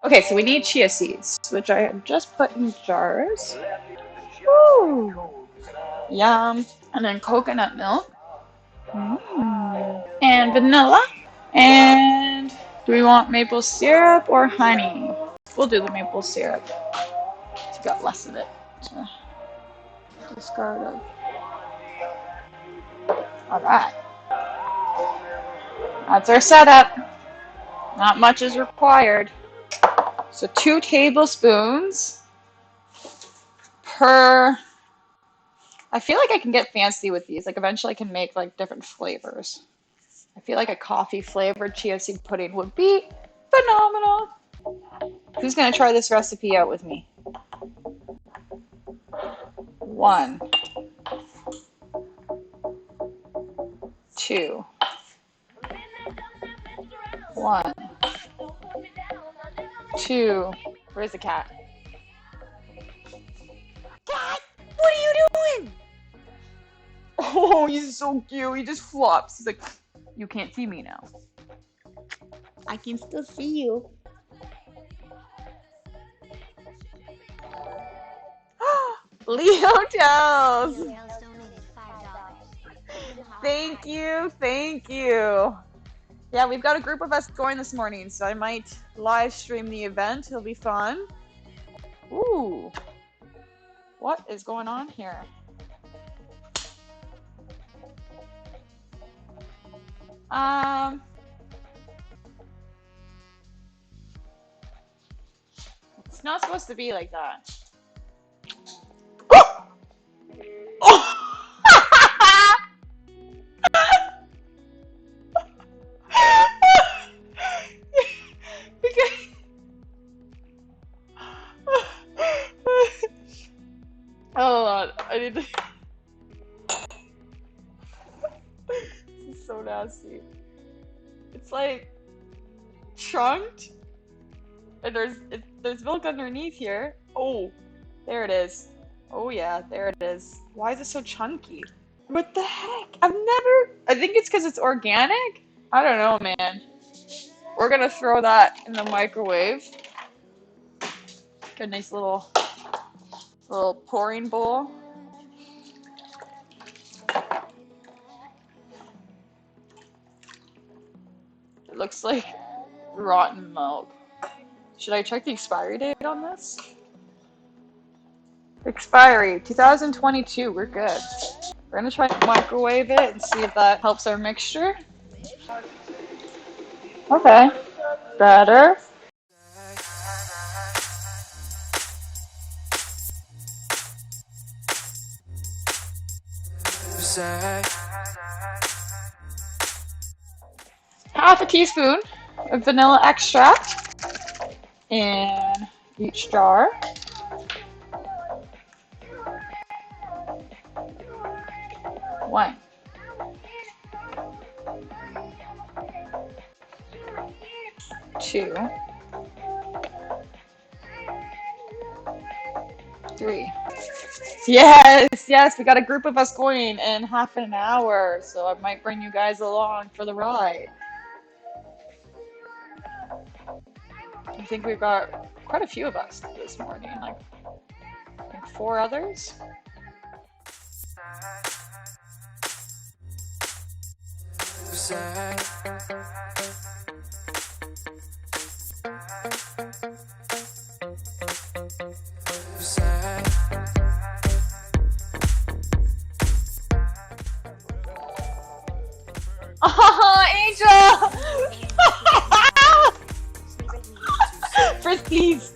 Okay, so we need chia seeds, which I have just put in jars. Woo! Yum. And then coconut milk. And vanilla. And do we want maple syrup or honey? We'll do the maple syrup. It's got less of it to discard of. Alright. That's our setup. Not much is required. So 2 tablespoons per... I feel like I can get fancy with these. Like eventually I can make like different flavors. I feel like a coffee flavored chia seed pudding would be phenomenal. Who's gonna try this recipe out with me? 1, 2, 1, 2. Where's the cat? Cat, what are you doing? Oh, he's so cute. He just flops. He's like, you can't see me now. I can still see you. Leo Tells. Thank you, thank you. Yeah, we've got a group of us going this morning, so I might live stream the event. It'll be fun. Ooh, what is going on here? It's not supposed to be like that. Hold on, I need to... This is so nasty. It's like chunked, and there's milk underneath here. Oh, there it is. Oh yeah, there it is. Why is it so chunky? What the heck? I think it's because it's organic? I don't know, man. We're gonna throw that in the microwave. Get a nice little pouring bowl. It looks like rotten milk. Should I check the expiry date on this? Expiry 2022. We're good. We're gonna try to microwave it and see if that helps our mixture. Okay, better. Half a teaspoon of vanilla extract in each jar. One. 2. 3. Yes, we got a group of us going in half an hour, so I might bring you guys along for the ride. I think we've got quite a few of us this morning, like 4 others. Oh, Angel! Frizz, please.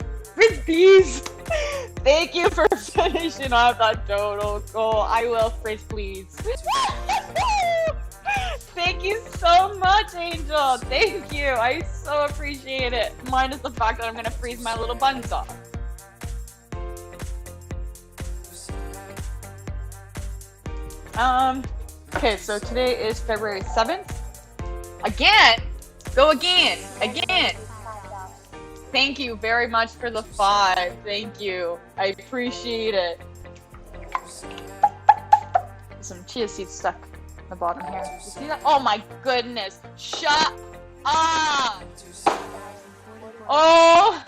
Thank you for finishing off that total goal. I will frizz, please. Thank you so much, Angel. Thank you. I so appreciate it. Minus the fact that I'm gonna freeze my little buns off. Okay, so today is February 7th. Again! Go again! Thank you very much for the 5. Thank you. I appreciate it. Some chia seeds stuck The bottom here. You see that? Oh my goodness! Shut up! Oh!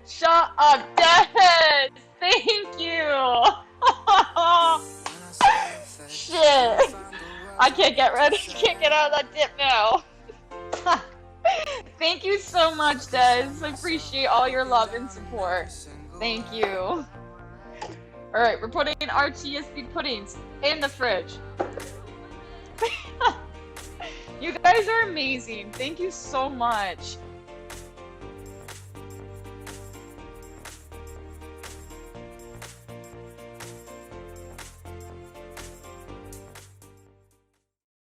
Shut up, Des! Thank you! Shit! I can't get ready. Can't get out of that dip now. Thank you so much, Des. I appreciate all your love and support. Thank you. Alright, we're putting our chia seed puddings in the fridge. You guys are amazing. Thank you so much.